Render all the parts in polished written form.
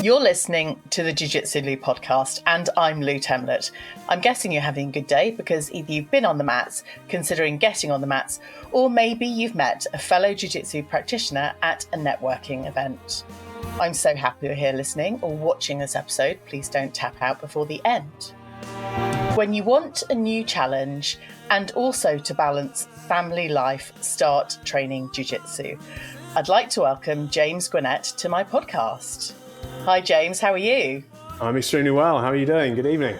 You're listening to the Jiu Jitsu Lou podcast, and I'm Lou Temlett. I'm guessing you're having a good day because either you've been on the mats, considering getting on the mats, or maybe you've met a fellow Jiu Jitsu practitioner at a networking event. I'm so happy you're here listening or watching this episode. Please don't tap out before the end. When you want a new challenge and also to balance family life, start training Jiu Jitsu. I'd like to welcome James Gwinnett to my podcast. Hi James, how are you? I'm extremely well. How are you doing? Good evening.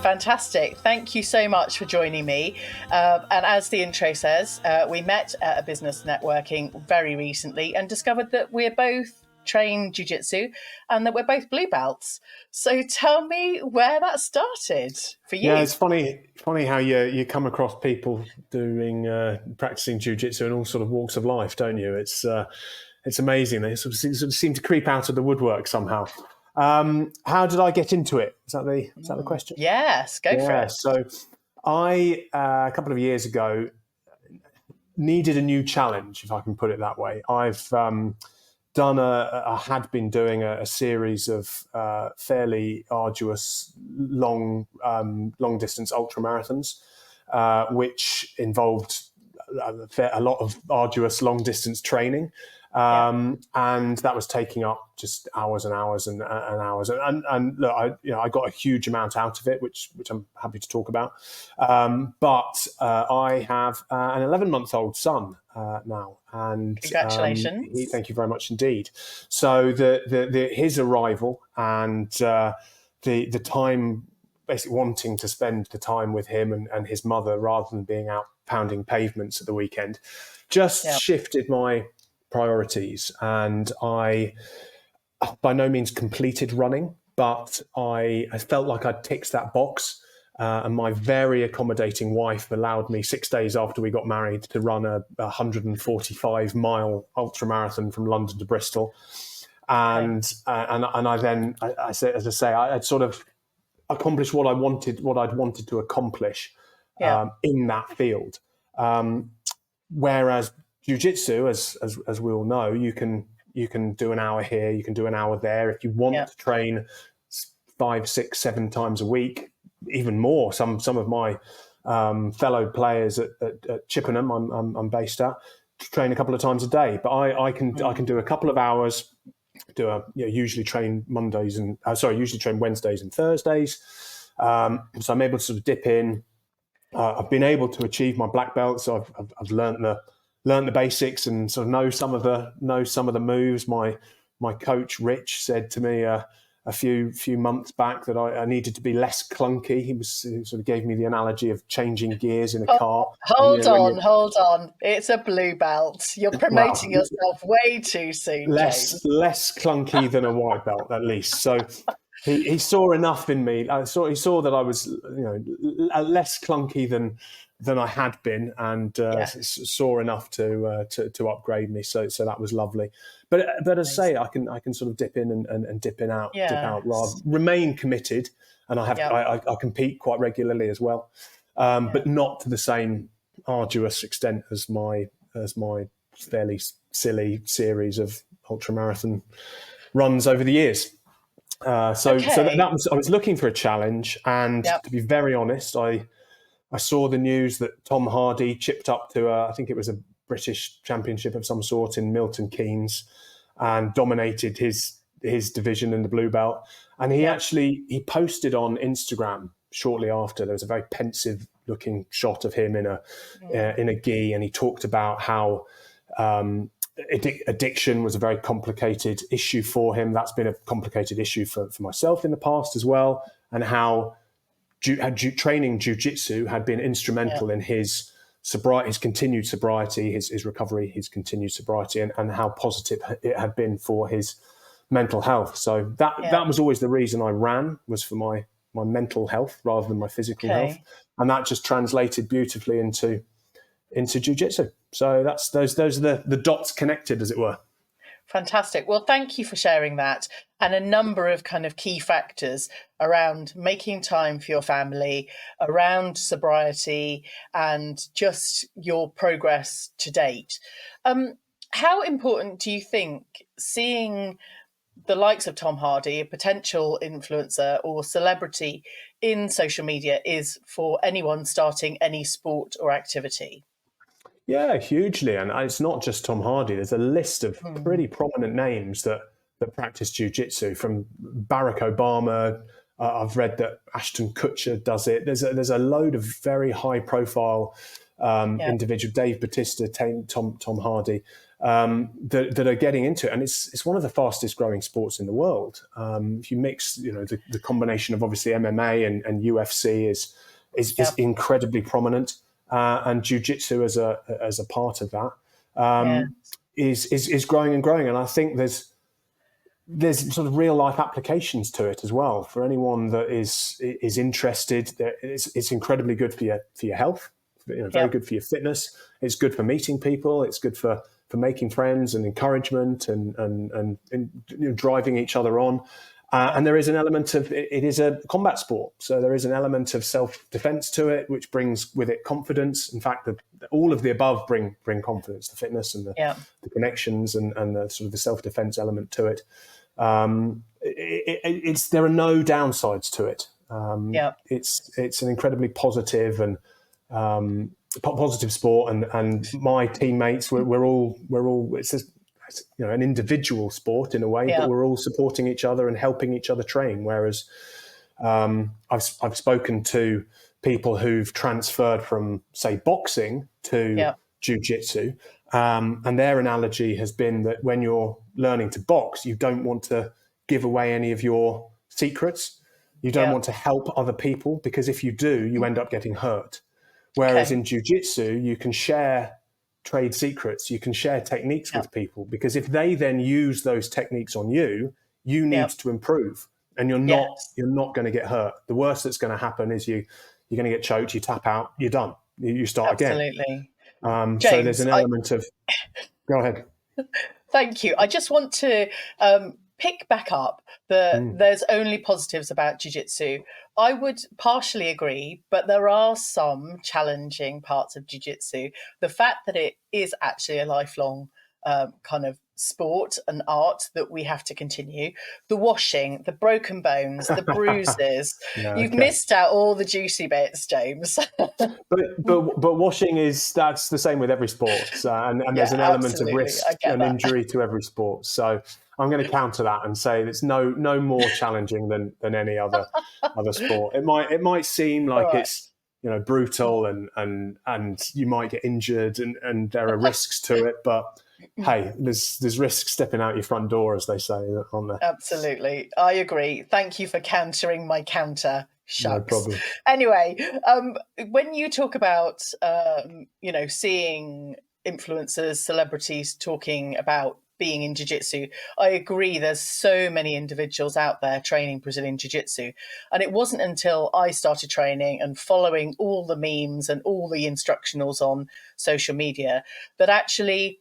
Fantastic. Thank you so much for joining me. And as the intro says, we met at a business networking very recently and discovered that we're both trained jiu-jitsu and that we're both blue belts. So tell me where that started for you. Yeah, it's funny how you come across people doing practicing jiu-jitsu in all sort of walks of life, don't you? It's amazing. They sort of seem to creep out of the woodwork somehow. How did I get into it? Is that the question? Yes, go for it. So I a couple of years ago needed a new challenge, if I can put it that way. I've I had been doing a series of fairly arduous long distance ultra marathons, which involved a lot of arduous long distance training. And that was taking up just hours and hours and hours. And look, I got a huge amount out of it, which I'm happy to talk about. But I have an 11-month-old son now, and congratulations! Thank you very much indeed. So his arrival and the time, basically wanting to spend the time with him and his mother rather than being out pounding pavements at the weekend, just shifted my priorities. And I by no means completed running, but I felt like I'd ticked that box. And my very accommodating wife allowed me 6 days after we got married to run a 145-mile ultramarathon from London to Bristol. And I then, as I say, I'd sort of accomplished what I'd wanted to accomplish in that field. Whereas jiu-jitsu, as we all know, you can do an hour here, you can do an hour there. If you want to train 5, 6, 7 times a week, even more. Some of my fellow players at Chippenham, I'm based at, train a couple of times a day. But I can do a couple of hours. Usually train Wednesdays and Thursdays. So I'm able to sort of dip in. I've been able to achieve my black belt, so I've learned the basics and sort of know some of the moves. My coach Rich said to me a few months back that I needed to be less clunky. He sort of gave me the analogy of changing gears in a car. Hold on. It's a blue belt. You're promoting yourself way too soon, James. Less clunky than a white belt, at least. So he saw enough in me. He saw that I was less clunky than I had been, and saw enough to upgrade me. So that was lovely. But as I say, I can sort of dip in and dip out, rather remain committed. And I compete quite regularly as well, but not to the same arduous extent as my fairly silly series of ultramarathon runs over the years. So that was, I was looking for a challenge, and to be very honest, I saw the news that Tom Hardy chipped up to I think it was a British championship of some sort in Milton Keynes and dominated his division in the blue belt. And he posted on Instagram shortly after. There was a very pensive looking shot of him in a gi, and he talked about how addiction was a very complicated issue for him. That's been a complicated issue for myself in the past as well, and how training jiu-jitsu had been instrumental in his sobriety, his continued sobriety, his recovery, his continued sobriety, and how positive it had been for his mental health. So that was always the reason I ran, was for my mental health rather than my physical health, and that just translated beautifully into jiu-jitsu. So those are the dots connected, as it were. Fantastic. Well, thank you for sharing that, and a number of kind of key factors around making time for your family, around sobriety, and just your progress to date. How important do you think seeing the likes of Tom Hardy, a potential influencer or celebrity in social media, is for anyone starting any sport or activity? Yeah, hugely. And it's not just Tom Hardy. There's a list of Mm. pretty prominent names that practice jiu-jitsu, from Barack Obama. I've read that Ashton Kutcher does it. There's a load of very high profile Yeah, individual, Dave Bautista, Tom Hardy, that are getting into it. And it's one of the fastest growing sports in the world. If you mix, the combination of obviously MMA and UFC yeah, is incredibly prominent. And jiu-jitsu as a part of that yeah, is growing and growing. And I think there's sort of real life applications to it as well for anyone that is interested. It's incredibly good for your health, very yeah, good for your fitness. It's good for meeting people. It's good for making friends and encouragement and driving each other on. yeah, And there is an element of it is a combat sport, so there is an element of self-defense to it, which brings with it confidence. In fact, all of the above bring confidence: the fitness and yeah, the connections and the sort of the self-defense element to it. There are no downsides to it. yeah, It's an incredibly positive and positive sport, and my teammates we're all it's an individual sport in a way, but yeah, we're all supporting each other and helping each other train. Whereas I've spoken to people who've transferred from, say, boxing to yeah, jiu-jitsu, and their analogy has been that when you're learning to box, you don't want to give away any of your secrets. You don't yeah. want to help other people, because if you do, you end up getting hurt. Whereas Okay. in jiu-jitsu, you can share trade secrets, you can share techniques Yeah, with people, because if they then use those techniques on you, you yeah, need to improve, and yes, you're not going to get hurt. The worst that's going to happen is you're going to get choked, you tap out, you're done. You start again. absolutely. So there's James, an element of go ahead. thank you. I just want to pick back up that Mm. there's only positives about jiu-jitsu. I would partially agree, but there are some challenging parts of jiu-jitsu. The fact that it is actually a lifelong kind of sport and art that we have to continue. The washing, the broken bones, the bruises. Yeah, You've okay. missed out all the juicy bits, James. But washing that's the same with every sport, and Yeah, there's an element of absolutely. I risk get and that. injury to every sport. So I'm going to counter that and say it's no more challenging than any other sport. It might seem All like right. it's brutal and you might get injured and there are risks to it, but hey, there's risks stepping out your front door, as they say, aren't there? Absolutely. I agree. Thank you for countering my counter. No Shucks. problem. Anyway, when you talk about, seeing influencers, celebrities talking about being in jiu-jitsu, I agree there's so many individuals out there training Brazilian jiu-jitsu. And it wasn't until I started training and following all the memes and all the instructionals on social media that actually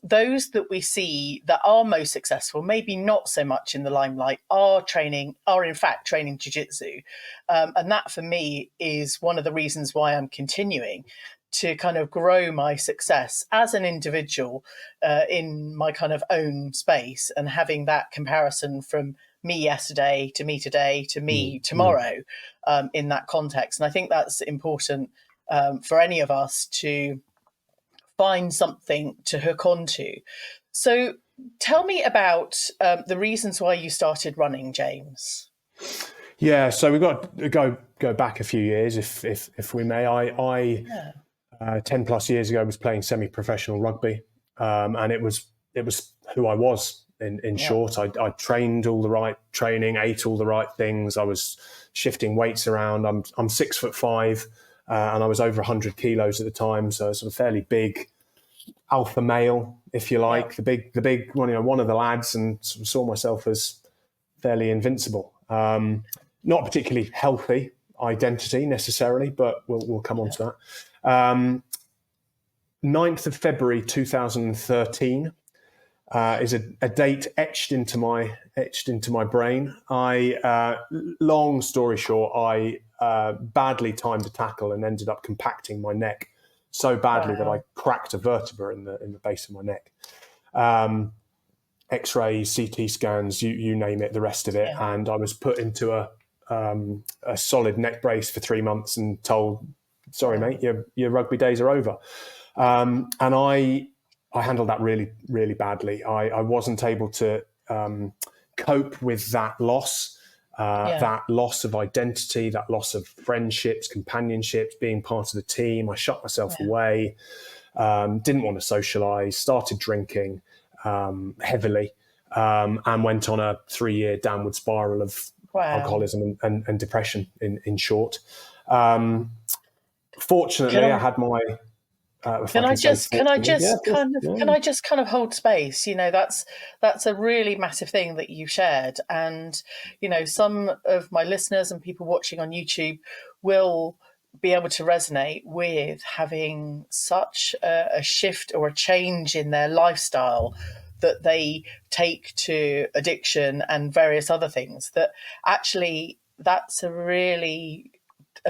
those that we see that are most successful, maybe not so much in the limelight, are in fact training jiu-jitsu. And that for me is one of the reasons why I'm continuing to kind of grow my success as an individual in my kind of own space, and having that comparison from me yesterday to me today to me Mm, mm. tomorrow in that context. And I think that's important for any of us to find something to hook onto. So tell me about the reasons why you started running, James. Yeah, so we've got to go back a few years, if we may. I Yeah. 10 plus years ago was playing semi-professional rugby, and it was who I was. In Yeah. short, I trained all the right training, ate all the right things. I was shifting weights around. I'm 6'5", and I was over 100 kilos at the time, so sort of fairly big alpha male, if you Yeah. like, the big one, one of the lads, and sort of saw myself as fairly invincible. Not particularly healthy identity necessarily, but we'll come on to that. 9th of February 2013 is a date etched into my brain. Long story short, I badly timed a tackle and ended up compacting my neck so badly that I Wow. cracked a vertebra in the base of my neck. Um, X-rays, CT scans, you name it, the rest of it. Yeah. And I was put into a solid neck brace for 3 months and told, sorry, mate, your rugby days are over. And I handled that really, really badly. I wasn't able to cope with that loss, that loss of identity, that loss of friendships, companionships, being part of the team. I shut myself away, didn't want to socialise, started drinking heavily, and went on a 3-year downward spiral of alcoholism and depression, in short. Fortunately, I had my... Can I just kind of hold space? That's a really massive thing that you shared, and some of my listeners and people watching on YouTube will be able to resonate with having such a shift or a change in their lifestyle that they take to addiction and various other things. That actually, that's a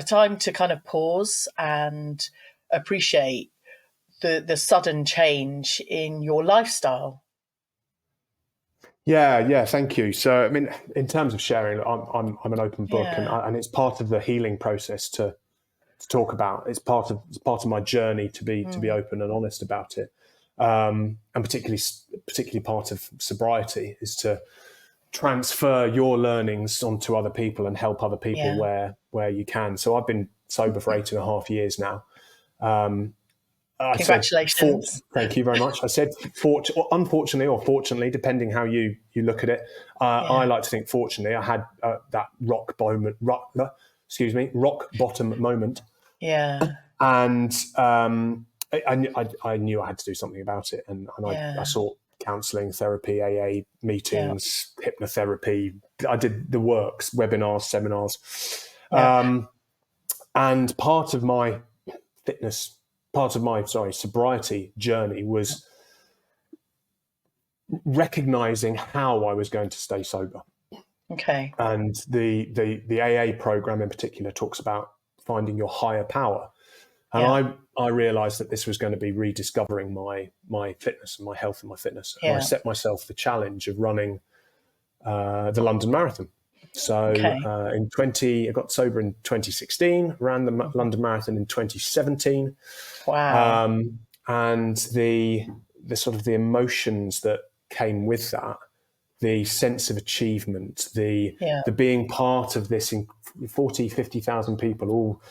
time to kind of pause and appreciate the sudden change in your lifestyle. Yeah, thank you. So, I mean, in terms of sharing, I'm an open book, and it's part of the healing process to talk about. It's part of my journey to be open and honest about it, and particularly part of sobriety is to transfer your learnings onto other people and help other people where you can. So I've been sober for 8.5 years now. Congratulations. Thank you very much. I said unfortunately or fortunately, depending how you look at it. I like to think fortunately I had that rock bottom moment. Yeah. And I knew I had to do something about it. And I sought counselling, therapy, AA meetings, hypnotherapy. I did the works, webinars, seminars. And part of my sobriety journey was recognizing how I was going to stay sober. Okay. And the AA program in particular talks about finding your higher power. And I realized that this was going to be rediscovering my fitness and my health and my fitness. And I set myself the challenge of running the London Marathon. So I got sober in 2016, ran the London Marathon in 2017. Wow. And the sort of the emotions that came with that, the sense of achievement, the being part of this 50,000 people all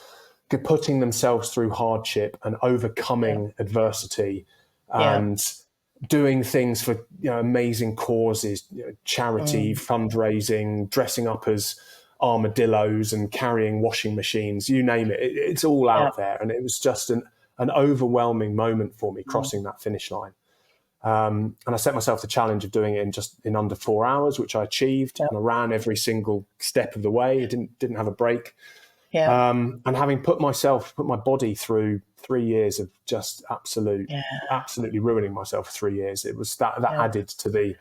putting themselves through hardship and overcoming adversity and doing things for amazing causes, charity, fundraising, dressing up as armadillos and carrying washing machines, you name it. It's all out there. And it was just an overwhelming moment for me crossing that finish line. And I set myself the challenge of doing it in under 4 hours, which I achieved. And I ran every single step of the way. I didn't have a break. And having put my body through 3 years of just absolutely ruining myself for 3 years, it was that added to the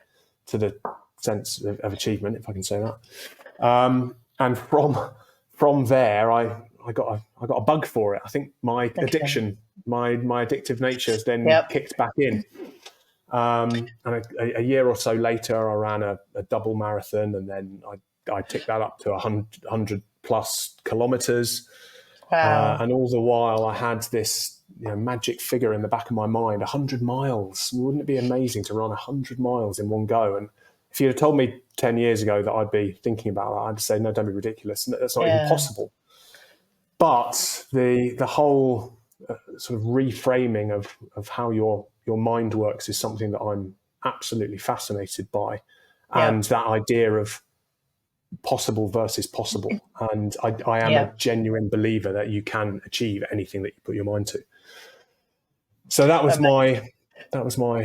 sense of achievement, if I can say that. And from there, I got a bug for it. I think my addiction, my addictive nature has then kicked back in. And a year or so later, I ran a double marathon, and then I ticked that up to 100 plus kilometers. Wow. And all the while I had this magic figure in the back of my mind, 100 miles. Wouldn't it be amazing to run 100 miles in one go? And if you'd have told me 10 years ago that I'd be thinking about that, I'd say, no, don't be ridiculous. That's not even possible. But the whole sort of reframing of how your mind works is something that I'm absolutely fascinated by. And that idea of possible versus possible. And I am a genuine believer that you can achieve anything that you put your mind to. So that was my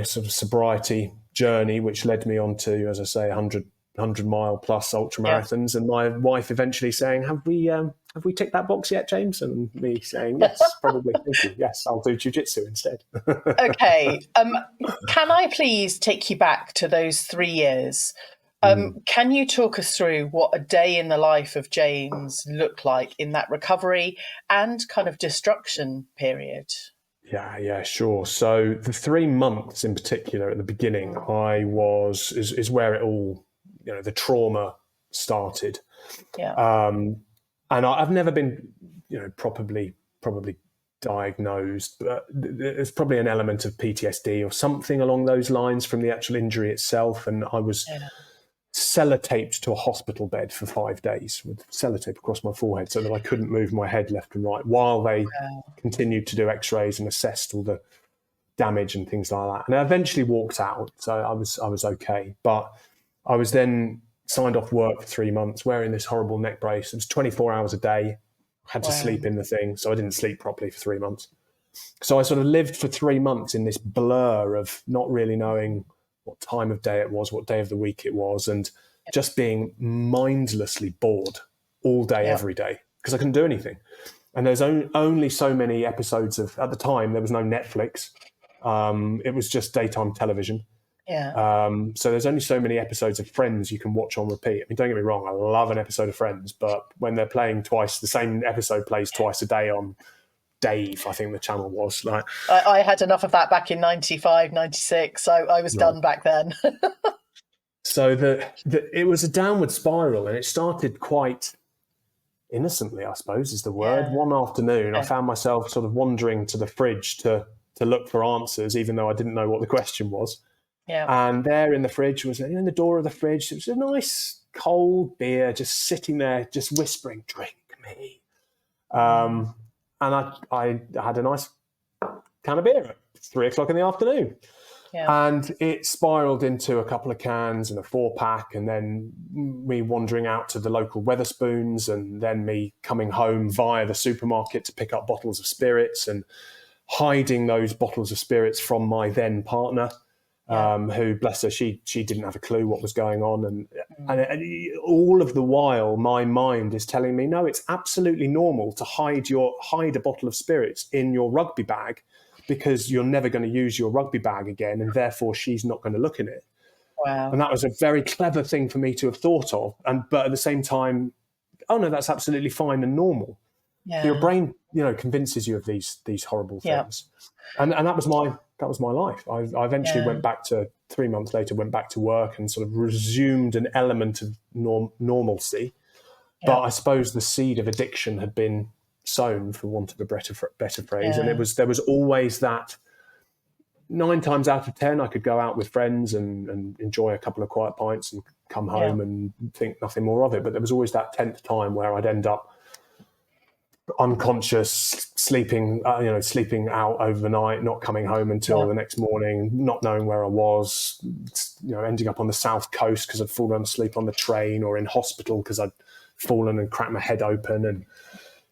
sort of sobriety journey, which led me on to, as I say, 100 mile plus ultra marathons. And my wife eventually saying, have we ticked that box yet, James? And me saying, yes, probably. Thank you. Yes, I'll do jiu-jitsu instead. Okay. Can I please take you back to those 3 years? Can you talk us through what a day in the life of James looked like in that recovery and kind of destruction period? Yeah, sure. So the 3 months in particular at the beginning, is where it all, the trauma started. Yeah. And I've never been, probably diagnosed, but there's probably an element of PTSD or something along those lines from the actual injury itself. And I was Yeah. sellotaped to a hospital bed for 5 days with sellotape across my forehead so that I couldn't move my head left and right while they continued to do x-rays and assessed all the damage and things like that. And I eventually walked out, so I was okay. But I was then signed off work for 3 months wearing this horrible neck brace. It was 24 hours a day. I had to sleep in the thing, so I didn't sleep properly for 3 months. So I sort of lived for 3 months in this blur of not really knowing what time of day it was, what day of the week it was, and just being mindlessly bored all day, every day, because I couldn't do anything. And there's only so many episodes at the time, there was no Netflix. It was just daytime television. Yeah. So there's only so many episodes of Friends you can watch on repeat. I mean, don't get me wrong, I love an episode of Friends, but when they're playing twice, the same episode plays twice a day on Dave, I think the channel was. Like, I had enough of that back in 95, 96, so I was done back then. So it was a downward spiral, and it started quite innocently, I suppose is the word. Yeah. One afternoon, I found myself sort of wandering to the fridge to look for answers, even though I didn't know what the question was. Yeah. And there in the fridge was, in the door of the fridge, it was a nice cold beer just sitting there, just whispering, "Drink me." And I had a nice can of beer at 3 o'clock in the afternoon. Yeah. And it spiraled into a couple of cans and a 4-pack, and then me wandering out to the local Weatherspoons, and then me coming home via the supermarket to pick up bottles of spirits and hiding those bottles of spirits from my then partner, who, bless her, she didn't have a clue what was going on. And all of the while, my mind is telling me, no, it's absolutely normal to hide a bottle of spirits in your rugby bag, because you're never going to use your rugby bag again, and therefore she's not going to look in it. Wow. And that was a very clever thing for me to have thought of. But at the same time, oh no, that's absolutely fine and normal. Yeah. Your brain, convinces you of these horrible things. And that was my life. I eventually went back to 3 months later, went back to work and sort of resumed an element of normalcy. But I suppose the seed of addiction had been sown, for want of a better phrase. And there was always that. 9 times out of 10, I could go out with friends and enjoy a couple of quiet pints and come home and think nothing more of it. But there was always that 10th time where I'd end up unconscious, sleeping out overnight, not coming home until the next morning, not knowing where I was, ending up on the south coast because I'd fallen asleep on the train, or in hospital because I'd fallen and cracked my head open, and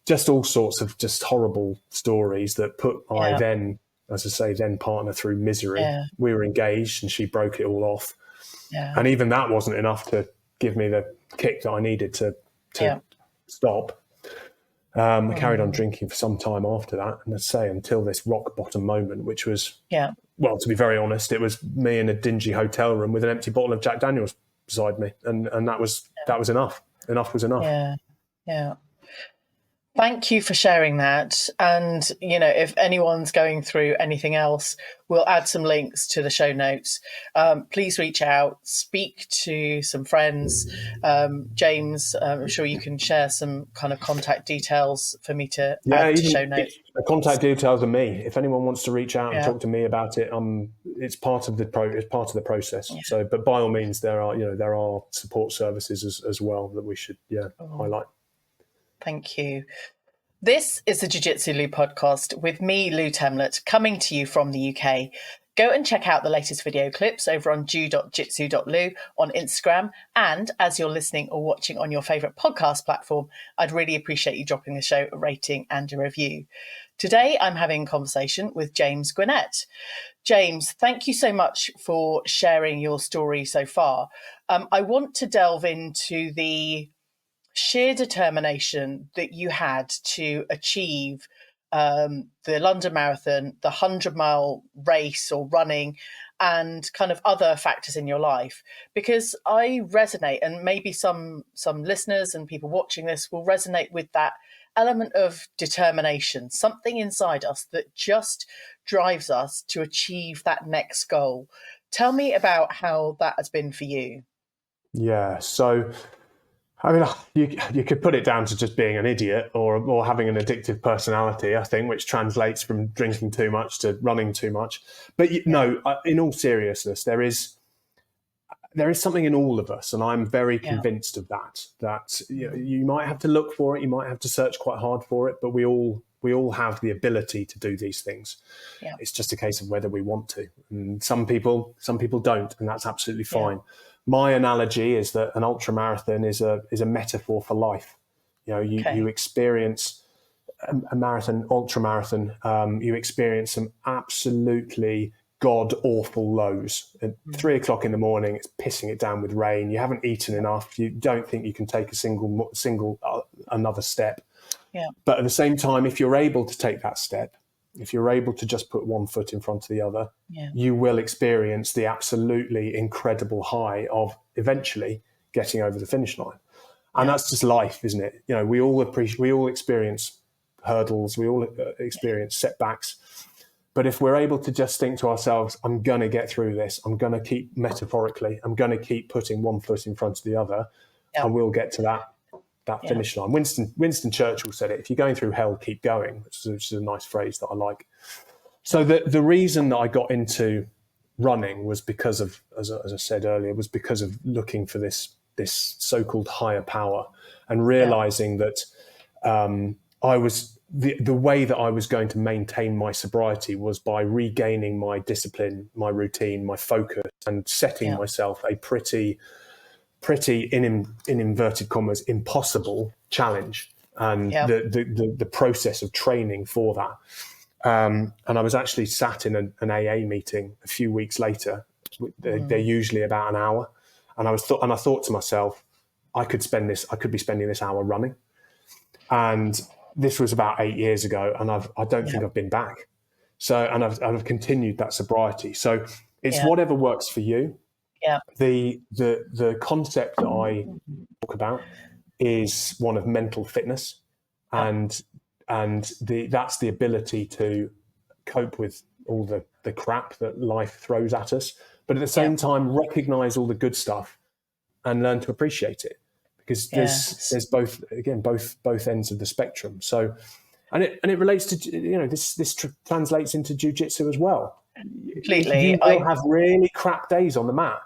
just all sorts of just horrible stories that put my then partner through misery. We were engaged and she broke it all off. And even that wasn't enough to give me the kick that I needed to stop. I carried on drinking for some time after that, and I'd say until this rock bottom moment, which was, well, to be very honest, it was me in a dingy hotel room with an empty bottle of Jack Daniels beside me, and that was enough. Enough was enough. Yeah. Thank you for sharing that. And, if anyone's going through anything else, we'll add some links to the show notes. Please reach out, speak to some friends. James, I'm sure you can share some kind of contact details for me to add to show notes. The contact details are me. If anyone wants to reach out and talk to me about it, it's part of the process. So, but by all means, there are support services as well that we should highlight. Thank you. This is the Jiu Jitsu Lou podcast with me, Lou Temlett, coming to you from the UK. Go and check out the latest video clips over on jiu.jitsu.lu on Instagram. And as you're listening or watching on your favourite podcast platform, I'd really appreciate you dropping the show a rating and a review. Today, I'm having a conversation with James Gwinnett. James, thank you so much for sharing your story so far. I want to delve into the sheer determination that you had to achieve the London Marathon, the 100-mile race or running, and kind of other factors in your life, because I resonate, and maybe some listeners and people watching this will resonate with that element of determination, something inside us that just drives us to achieve that next goal. Tell me about how that has been for you. Yeah. So, I mean, you could put it down to just being an idiot or having an addictive personality, I think, which translates from drinking too much to running too much. But no, in all seriousness, there is something in all of us, and I'm very convinced of that. That you might have to look for it, you might have to search quite hard for it, but we all have the ability to do these things. Yeah. It's just a case of whether we want to. And some people don't, and that's absolutely fine. My analogy is that an ultramarathon is a metaphor for life. You experience a marathon, ultramarathon. You experience some absolutely god awful lows. At 3 o'clock in the morning, it's pissing it down with rain. You haven't eaten enough. You don't think you can take a single another step. Yeah. But at the same time, if you're able to take that step, if you're able to just put one foot in front of the other, you will experience the absolutely incredible high of eventually getting over the finish line. And that's just life, isn't it? We all experience hurdles, we all experience setbacks. But if we're able to just think to ourselves, I'm going to get through this, I'm going to keep putting one foot in front of the other, and we'll get to that finish line. Winston Churchill said it, if you're going through hell, keep going, which is a nice phrase that I like. So the reason that I got into running was because of, as I said earlier, was because of looking for this so-called higher power and realizing that I was the way that I was going to maintain my sobriety was by regaining my discipline, my routine, my focus, and setting myself a pretty in inverted commas impossible challenge, and the process of training for that. And I was actually sat in an AA meeting a few weeks later. They're usually about an hour, and I thought to myself, I could be spending this hour running. And this was about 8 years ago, and I don't think I've been back. So, and I've continued that sobriety. So it's whatever works for you. Yeah. The concept that I talk about is one of mental fitness, and that's the ability to cope with all the crap that life throws at us, but at the same time recognize all the good stuff and learn to appreciate it. Because there's both ends of the spectrum. So, and it relates to this translates into jiu-jitsu as well. Completely. You will have really crap days on the mat.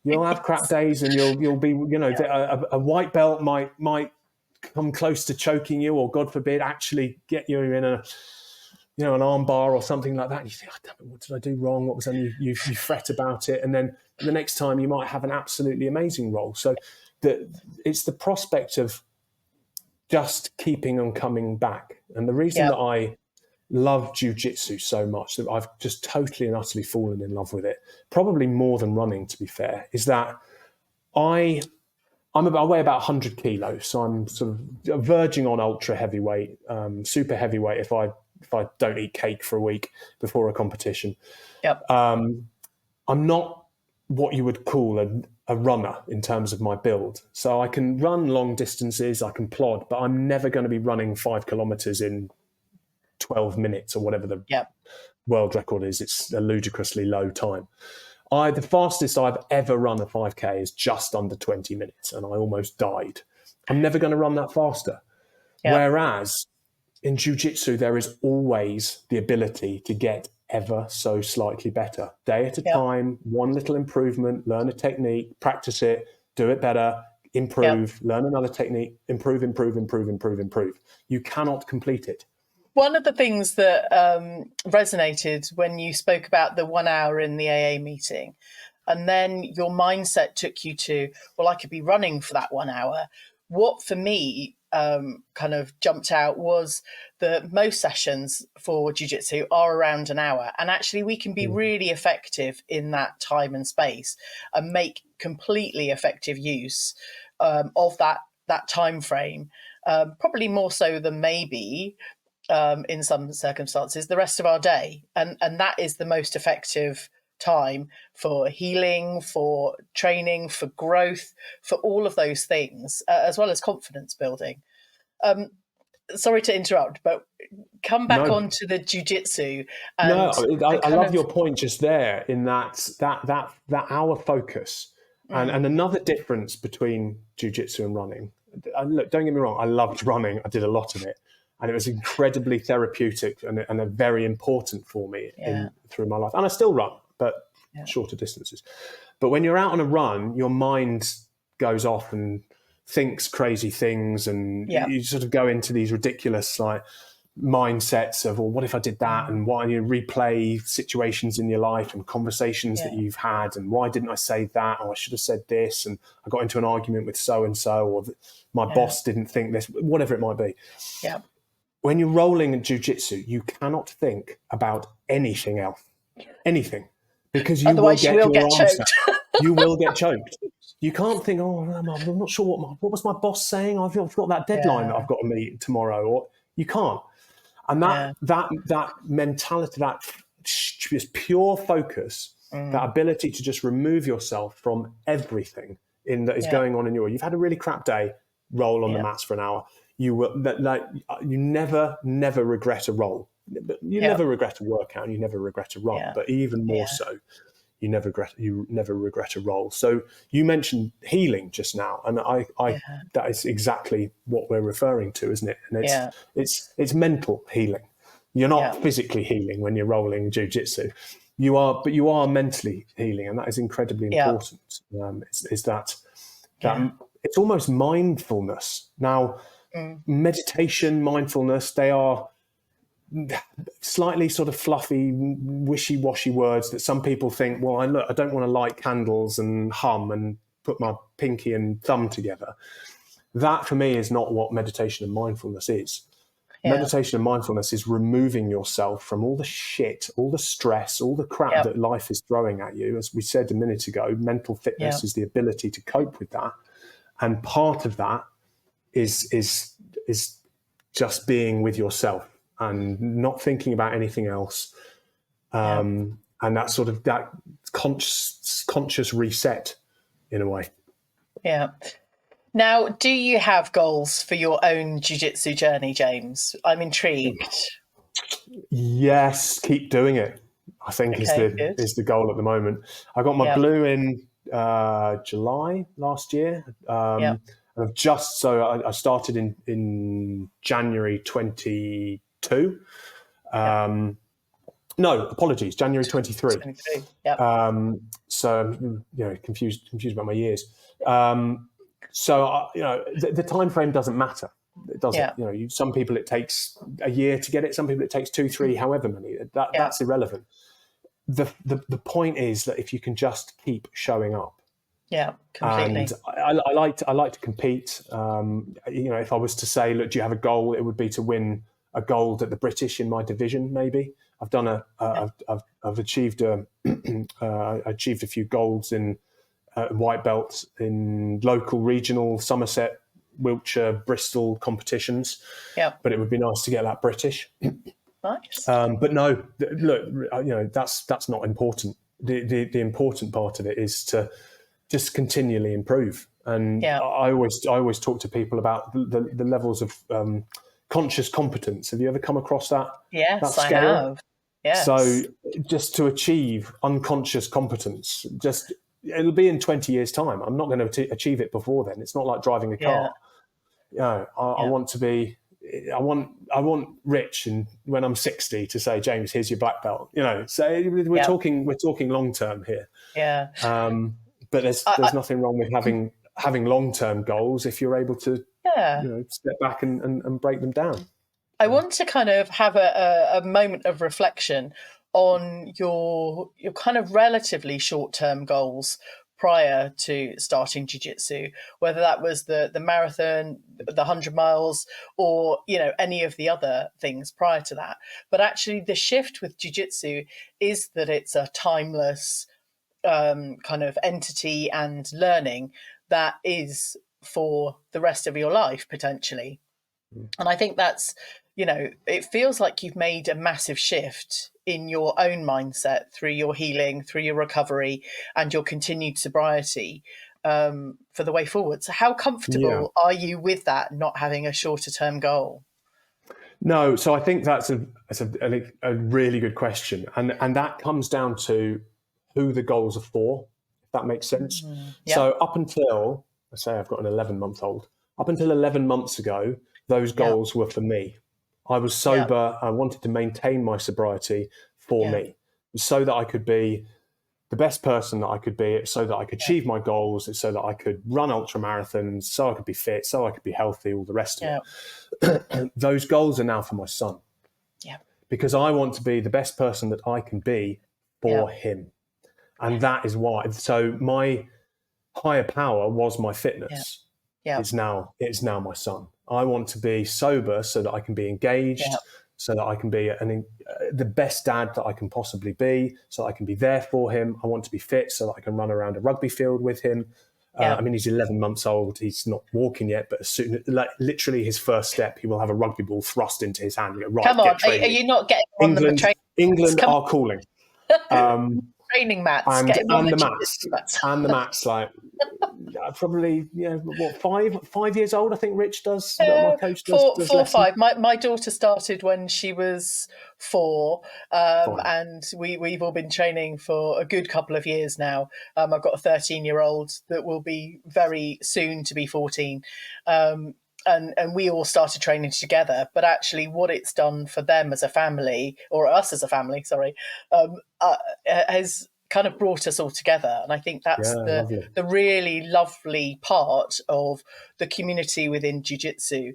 You'll have crap days, and you'll be a white belt might come close to choking you, or God forbid, actually get you in an arm bar or something like that. And you think, oh, damn it, what did I do wrong? What was that? You fret about it, and then the next time you might have an absolutely amazing roll. So. It's the prospect of just keeping on coming back. And the reason that I love jiu-jitsu so much, that I've just totally and utterly fallen in love with it, probably more than running, to be fair, is that I weigh about 100 kilos. So I'm sort of verging on ultra heavyweight, super heavyweight if I don't eat cake for a week before a competition. Yep. I'm not what you would call a runner in terms of my build. So I can run long distances, I can plod, but I'm never going to be running 5 kilometers in 12 minutes or whatever the world record is. It's a ludicrously low time. The fastest I've ever run a 5K is just under 20 minutes, and I almost died. I'm never going to run that faster. Yep. Whereas in jiu-jitsu, there is always the ability to get ever so slightly better, day at a time, one little improvement, learn a technique, practice it, do it better, improve, learn another technique, improve. You cannot complete it. One of the things that resonated when you spoke about the 1 hour in the AA meeting, and then your mindset took you to, well, I could be running for that 1 hour. What for me kind of jumped out was that most sessions for jiu-jitsu are around an hour, and actually we can be really effective in that time and space and make completely effective use of that time frame, probably more so than maybe in some circumstances the rest of our day, and that is the most effective time for healing, for training, for growth, for all of those things, as well as confidence building. sorry to interrupt, but come back No. onto the jiu-jitsu. No, And I love your point just there in that our focus and another difference between jiu-jitsu and running. Look, don't get me wrong, I loved running. I did a lot of it, and it was incredibly therapeutic and a very important for me through my life. And I still run, but shorter distances. But when you're out on a run, your mind goes off and thinks crazy things, and you sort of go into these ridiculous like mindsets of, well, what if I did that? And why you replay situations in your life and conversations that you've had, and why didn't I say that? Or I should have said this, and I got into an argument with so and so, or my boss didn't think this, whatever it might be. Yeah. When you're rolling in jiu-jitsu, you cannot think about anything else, because you will get your arms out. You will get choked. You can't think, oh, I'm not sure what was my boss saying. I've got that deadline that I've got to meet tomorrow. Or you can't. And that mentality, that just pure focus, that ability to just remove yourself from everything that is going on in your. You've had a really crap day. Roll on the mats for an hour. You will you never regret a roll. You never regret a workout. You never regret a run. But even more so, you never regret a roll. So you mentioned healing just now, and I that is exactly what we're referring to, isn't it? And it's mental healing. You're not physically healing when you're rolling jiu-jitsu. But you are mentally healing, and that is incredibly important. Is that it's almost mindfulness. Now, meditation, mindfulness, they are slightly sort of fluffy, wishy-washy words that some people think, well, I don't want to light candles and hum and put my pinky and thumb together. That, for me, is not what meditation and mindfulness is. Yeah. Meditation and mindfulness is removing yourself from all the shit, all the stress, all the crap that life is throwing at you. As we said a minute ago, mental fitness is the ability to cope with that. And part of that is just being with yourself and not thinking about anything else. And that sort of that conscious reset in a way. Yeah. Now, do you have goals for your own jiu-jitsu journey, James? I'm intrigued. Yes, keep doing it, I think is the goal at the moment. I got my blue in July last year. I've I started in January 22. No, apologies, January 23. 23. Yep. So I'm confused about my years. So the time frame doesn't matter. It doesn't. Some people it takes a year to get it. Some people it takes 2, 3, however many. That's irrelevant. The point is that if you can just keep showing up. Yeah, completely. And I like to compete. If I was to say, look, do you have a goal? It would be to win a gold at the British in my division. Maybe I've done I've achieved a few golds in white belts in local, regional, Somerset, Wiltshire, Bristol competitions. Yeah, but it would be nice to get that British. Nice. But no, look, that's not important. The important part of it is to just continually improve. And I always talk to people about the levels of conscious competence. Have you ever come across that? Yes, that scale? I have. Yes. So just to achieve unconscious competence, it'll be in 20 years' time. I'm not going to achieve it before then. It's not like driving a car. I want to be. I want Rich, and when I'm 60, to say, James, here's your black belt. So we're talking long term here. Yeah. But there's nothing wrong with having long term goals if you're able to step back and break them down. I want to kind of have a moment of reflection on your kind of relatively short term goals prior to starting jiu-jitsu, whether that was the marathon, the 100 miles, or any of the other things prior to that. But actually the shift with jiu-jitsu is that it's a timeless kind of entity and learning that is for the rest of your life potentially. And I think that's it feels like you've made a massive shift in your own mindset through your healing, through your recovery, and your continued sobriety for the way forward. So how comfortable are you with that, not having a shorter term goal? No, so I think that's a really good question, and that comes down to who the goals are for, if that makes sense. Yeah. So up until, I say I've got an 11-month-old, up until 11 months ago, those goals were for me. I was sober. I wanted to maintain my sobriety for me, so that I could be the best person that I could be, so that I could achieve my goals, so that I could run ultra marathons, so I could be fit, so I could be healthy, all the rest of it. Those goals are now for my son. Yeah. Because I want to be the best person that I can be for him. And that is why. So my higher power was my fitness. It's now my son. I want to be sober so that I can be engaged, so that I can be the best dad that I can possibly be, so that I can be there for him. I want to be fit so that I can run around a rugby field with him. I mean, he's 11 months old. He's not walking yet, but as soon, like literally his first step, he will have a rugby ball thrust into his hand. And go, right, come on, are you not getting on the training? England are calling. Training mats and the mats, like probably what 5 years old, I think Rich does. My coach does. 4 or 5. My daughter started when she was 4, and we've all been training for a good couple of years now. I've got a 13-year-old that will be very soon to be 14. And we all started training together, but actually what it's done for them as a family, or us as a family, sorry, has kind of brought us all together. And I think that's the really lovely part of the community within Jiu-Jitsu.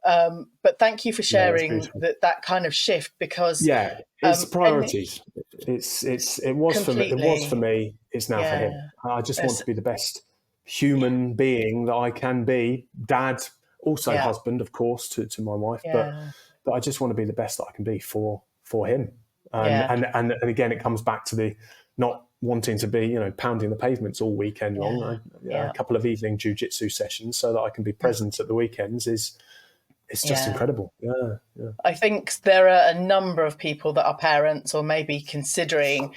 But thank you for sharing that kind of shift, because it's priorities. It was for me. It was for me. It's now for him. I just want to be the best human being that I can be, dad, also husband, of course, to my wife, but I just want to be the best that I can be for him. And again, it comes back to the not wanting to be, pounding the pavements all weekend long. A couple of evening jiu-jitsu sessions so that I can be present at the weekends it's just incredible. I think there are a number of people that are parents or maybe considering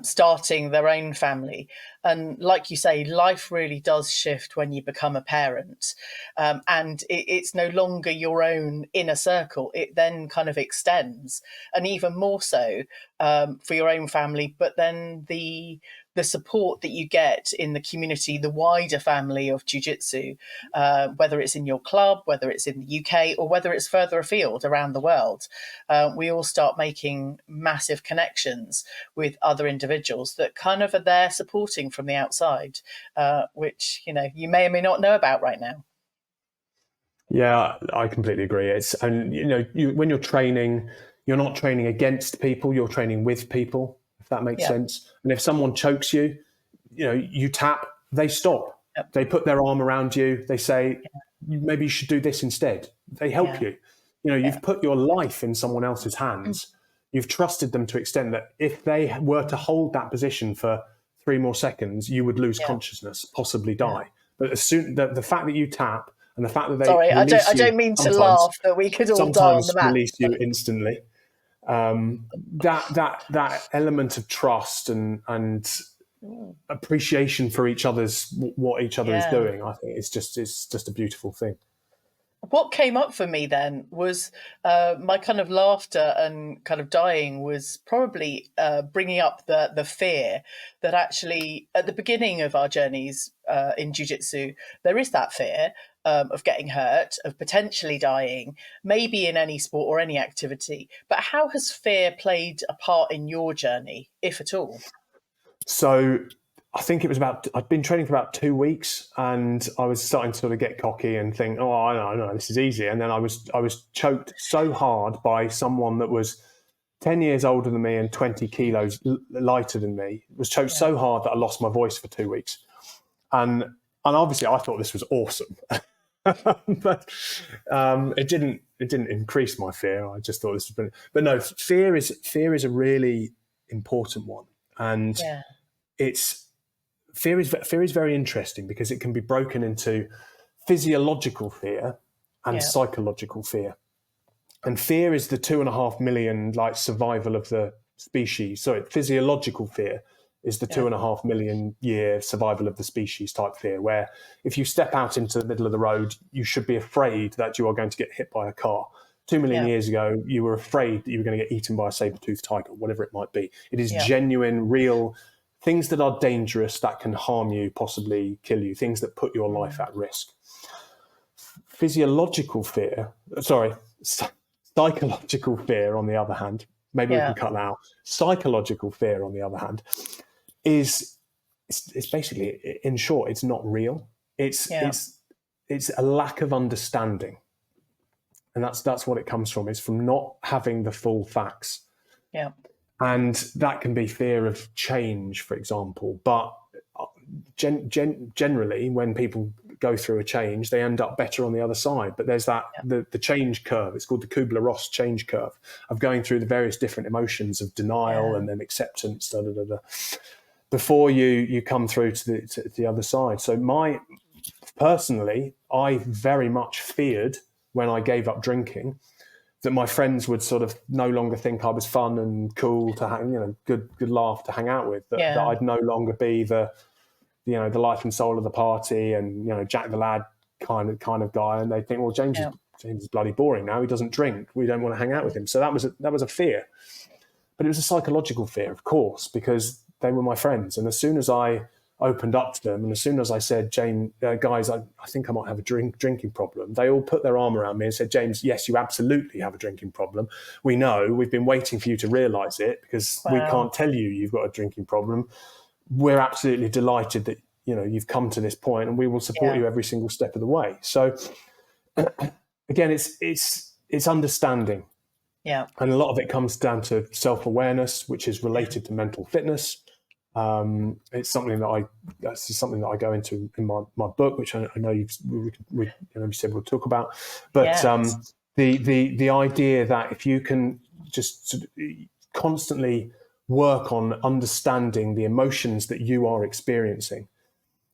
starting their own family. And like you say, life really does shift when you become a parent. And it's no longer your own inner circle. It then kind of extends, and even more so for your own family, but then the support that you get in the community, the wider family of jiu-jitsu, whether it's in your club, whether it's in the UK, or whether it's further afield around the world, we all start making massive connections with other individuals that kind of are there supporting from the outside, which, you may or may not know about right now. Yeah, I completely agree. When you're training, you're not training against people, you're training with people, if that makes sense. And if someone chokes you, you tap, they stop. They put their arm around you. They say, maybe you should do this instead. They help you. You've put your life in someone else's hands. You've trusted them to extent that if they were to hold that position for 3 more seconds, you would lose consciousness, possibly die. But as soon the fact that you tap and the fact that they I don't mean to laugh that we could all die on the mat. Release you instantly. That element of trust and appreciation for what each other is doing, I think it's just a beautiful thing. What came up for me then was my kind of laughter and kind of dying was probably bringing up the fear that actually at the beginning of our journeys in jiu-jitsu, there is that fear of getting hurt, of potentially dying, maybe in any sport or any activity. But how has fear played a part in your journey, if at all? So I think I'd been training for about 2 weeks and I was starting to sort of get cocky and think, I know, this is easy. And then I was choked so hard by someone that was 10 years older than me and 20 kilos lighter than me. It was choked so hard that I lost my voice for 2 weeks. And obviously I thought this was awesome. But it didn't increase my fear. I just thought this was brilliant. But no, fear is a really important one. And fear is very interesting because it can be broken into physiological fear and psychological fear. And fear is the 2.5 million survival of the species. Sorry, physiological fear is the 2.5 million year survival of the species type fear, where if you step out into the middle of the road, you should be afraid that you are going to get hit by a car. 2 million years ago, you were afraid that you were going to get eaten by a saber-toothed tiger, whatever it might be. It is genuine, real things that are dangerous, that can harm you, possibly kill you, things that put your life at risk. Psychological fear, on the other hand, maybe we can cut that out. Psychological fear, on the other hand, is it's basically, in short, it's not real. It's a lack of understanding. And that's what it comes from. It's from not having the full facts. Yeah. And that can be fear of change, for example. But generally, when people go through a change, they end up better on the other side. But there's that the change curve. It's called the Kubler-Ross change curve, of going through the various different emotions of denial and then acceptance, before you come through to the other side. So personally, I very much feared, when I gave up drinking, that my friends would sort of no longer think I was fun and cool to hang, good laugh to hang out with. That I'd no longer be the life and soul of the party, and Jack the lad kind of guy. And they think, well, James is bloody boring now. He doesn't drink. We don't want to hang out with him. So that was a fear, but it was a psychological fear, of course, because they were my friends. And as soon as I opened up to them, and as soon as I said, James, guys, I think I might have a drinking problem, they all put their arm around me and said, James, yes, you absolutely have a drinking problem. We know. We've been waiting for you to realise it, because we can't tell you you've got a drinking problem. We're absolutely delighted that you've come to this point, and we will support you every single step of the way. So again, it's understanding. Yeah. And a lot of it comes down to self-awareness, which is related to mental fitness. It's something that I go into in my book, which I know you said we'll talk about. But the idea that if you can just constantly work on understanding the emotions that you are experiencing,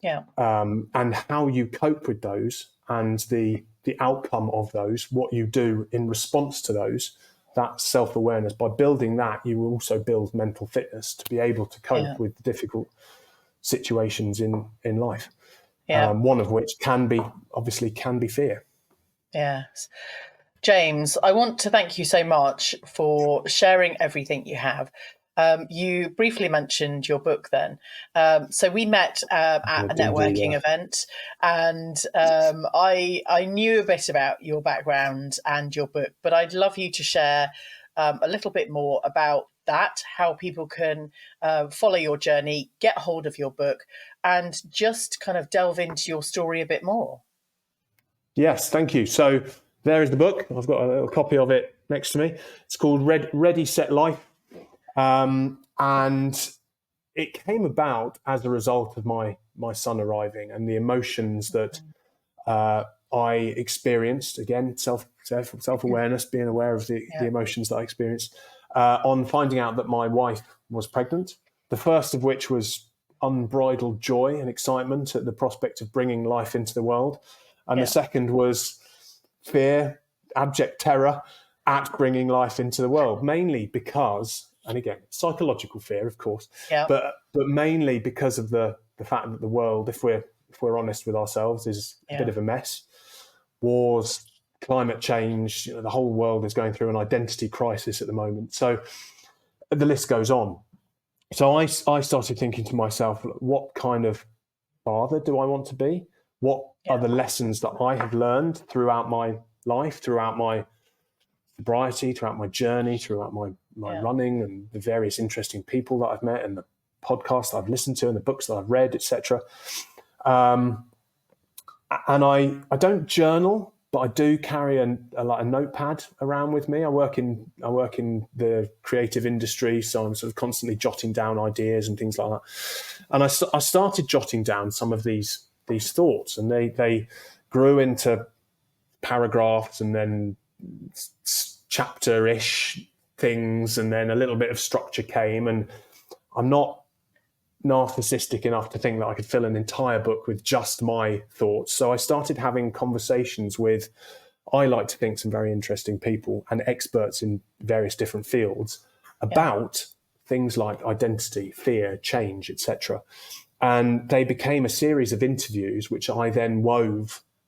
and how you cope with those, and the outcome of those, what you do in response to those, that self-awareness, by building that, you will also build mental fitness to be able to cope with difficult situations in life. One of which can be fear. Yes. James, I want to thank you so much for sharing everything you have. You briefly mentioned your book then. So we met at a networking event, and I knew a bit about your background and your book, but I'd love you to share a little bit more about that, how people can follow your journey, get hold of your book, and just kind of delve into your story a bit more. Yes, thank you. So there is the book. I've got a little copy of it next to me. It's called Ready, Set, Life. And it came about as a result of my son arriving, and the emotions that I experienced. Again, self-awareness, being aware of the emotions that I experienced on finding out that my wife was pregnant. The first of which was unbridled joy and excitement at the prospect of bringing life into the world, and the second was fear, abject terror at bringing life into the world, mainly because, and again, psychological fear, of course, but mainly because of the fact that the world, if we're honest with ourselves, is a bit of a mess. Wars, climate change, the whole world is going through an identity crisis at the moment. So the list goes on. So I started thinking to myself, what kind of father do I want to be? What are the lessons that I have learned throughout my life, throughout my sobriety, throughout my journey, throughout my running, and the various interesting people that I've met, and the podcasts that I've listened to, and the books that I've read, etc. And I don't journal, but I do carry a notepad around with me. I work in the creative industry, so I'm sort of constantly jotting down ideas and things like that. And I started jotting down some of these thoughts, and they grew into paragraphs, and then chapter-ish things, and then a little bit of structure came. And I'm not narcissistic enough to think that I could fill an entire book with just my thoughts. So I started having conversations with, I like to think, some very interesting people and experts in various different fields about things like identity, fear, change, etc. And they became a series of interviews, which I then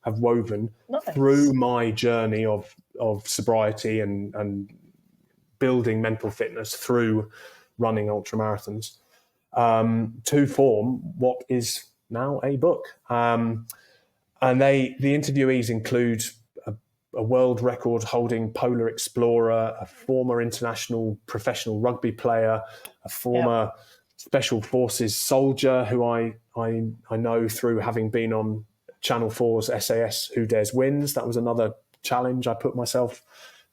have woven through my journey of sobriety and building mental fitness through running ultramarathons, to form what is now a book. And the interviewees include a world record holding polar explorer, a former international professional rugby player, a former special forces soldier who I know through having been on Channel 4's SAS Who Dares Wins. That was another challenge I put myself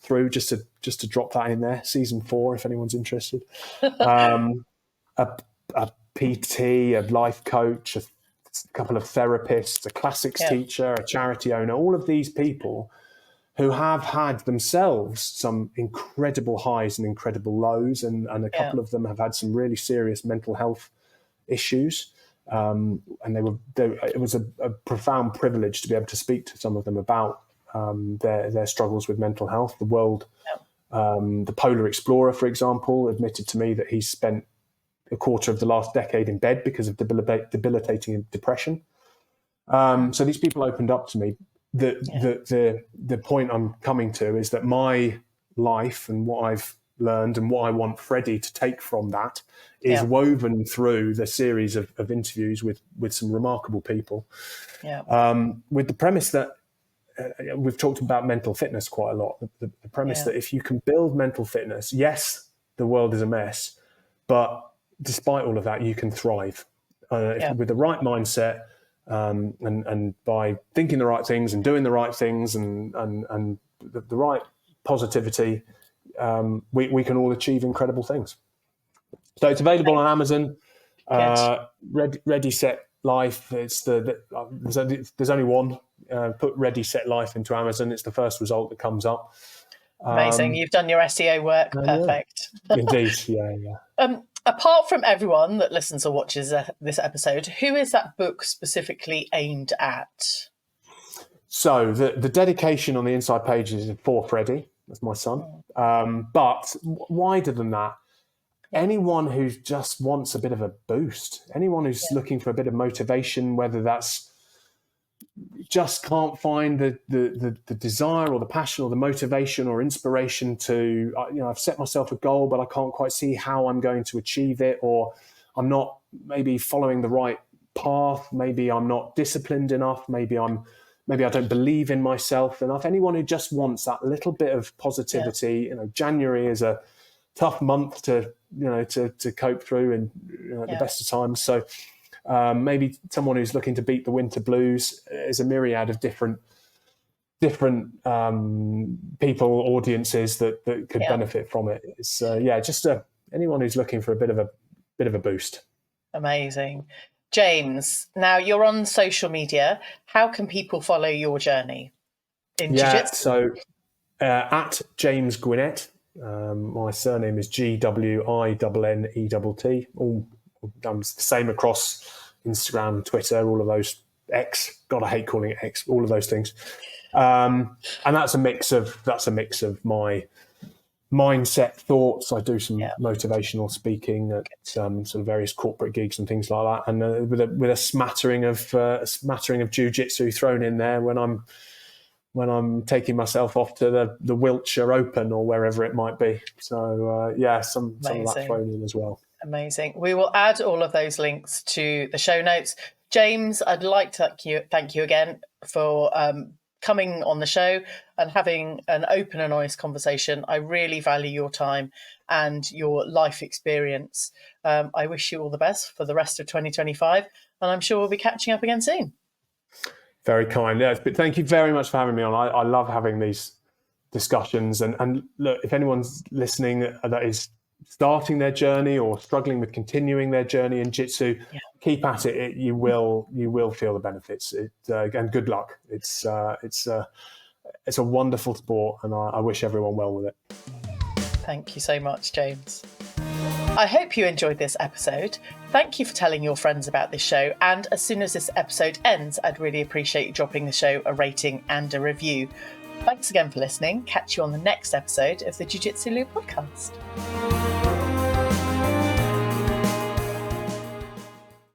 through, just to drop that in there. Season 4, if anyone's interested. A PT, a life coach, a couple of therapists, a classics teacher, a charity owner, all of these people who have had themselves some incredible highs and incredible lows, and a couple of them have had some really serious mental health issues. And it was a profound privilege to be able to speak to some of them about their struggles with mental health. The polar explorer, for example, admitted to me that he spent a quarter of the last decade in bed because of debilitating depression. So these people opened up to me. The point I'm coming to is that my life and what I've learned and what I want Freddie to take from that is woven through the series of interviews with some remarkable people, with the premise that we've talked about mental fitness quite a lot. The premise that if you can build mental fitness, yes, the world is a mess, but despite all of that, you can thrive with the right mindset. And by thinking the right things and doing the right things and the right positivity, we can all achieve incredible things. So it's available on Amazon. Ready, Set, Life. It's there's only one. Put Ready, Set, Life into Amazon. It's the first result that comes up. Amazing. You've done your SEO work. Perfect. Indeed. Yeah. Apart from everyone that listens or watches this episode, who is that book specifically aimed at? So the dedication on the inside page is for Freddie. That's my son. But wider than that, anyone who just wants a bit of a boost, anyone who's looking for a bit of motivation, whether that's just can't find the desire or the passion or the motivation or inspiration to, I've set myself a goal, but I can't quite see how I'm going to achieve it, or I'm not maybe following the right path. Maybe I'm not disciplined enough. Maybe I don't believe in myself enough. Anyone who just wants that little bit of positivity, January is a tough month to cope through and at the best of times. So maybe someone who's looking to beat the winter blues. Is a myriad of different people, audiences that could benefit from it. It's just anyone who's looking for a bit of a boost. Amazing. James, now you're on social media. How can people follow your journey in jiu-jitsu? So at James Gwinnett. My surname is GWINNETT. All the same across Instagram, Twitter, all of those. X. God, I hate calling it X. All of those things, and that's a mix of my mindset, thoughts. I do some motivational speaking at sort of various corporate gigs and things like that, and with a smattering of jiu-jitsu thrown in there when I'm taking myself off to the Wiltshire Open or wherever it might be. So some of that thrown in as well. Amazing. We will add all of those links to the show notes. James, I'd like to thank you again for coming on the show and having an open and honest conversation. I really value your time and your life experience. I wish you all the best for the rest of 2025, and I'm sure we'll be catching up again soon. Very kind. Yes, but thank you very much for having me on. I love having these discussions. And look, if anyone's listening that is starting their journey or struggling with continuing their journey in Jitsu, keep at it. You will feel the benefits. And good luck. It's a wonderful sport, and I wish everyone well with it. Thank you so much, James. I hope you enjoyed this episode. Thank you for telling your friends about this show, and as soon as this episode ends, I'd really appreciate you dropping the show a rating and a review. Thanks again for listening. Catch you on the next episode of the Jiu Jitsu Lou podcast.